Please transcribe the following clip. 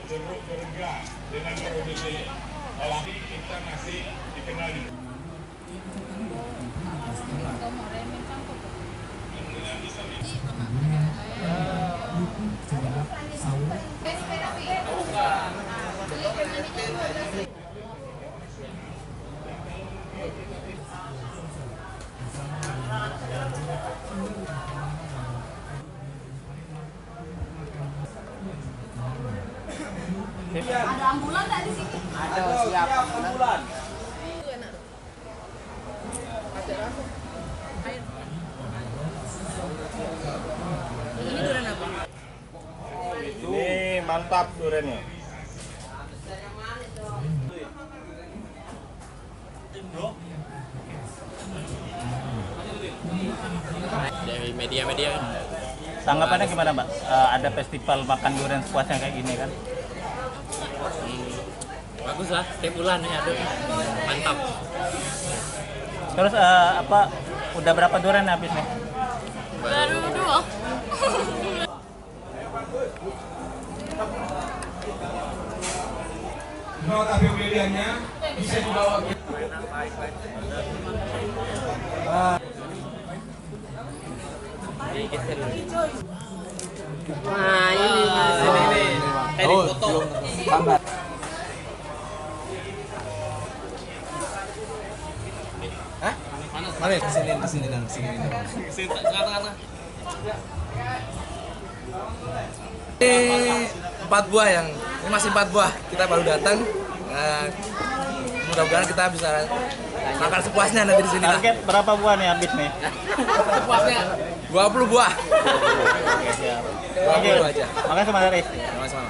jeruk bergas dengan produksi olah kita masih dikenal di Ada ambulan nggak di sini? Ada, siap ambulan. Ini durian apa? Ini mantap duriannya. Dari media-media. Tanggapannya gimana, Mbak? Ada festival makan durian sepuasnya kayak gini kan? Bagus lah, setiap bulan ya ada. Mantap. Terus udah berapa durian habis nih? Baru dua. nota pembeliannya bisa dibawa ke Nah, ini kayak di foto. Hah? Mana? Kesini dan kesini. Tengah-tengah. Ini 4 buah ini masih 4 buah. Kita baru datang. Nah, mudah-mudahan kita bisa makan sepuasnya nanti di sini. Target berapa buah nih habis nih? Sepuasnya. 20 buah. Oke, siap. 20 aja. Makasih Mas Aris. Sama-sama.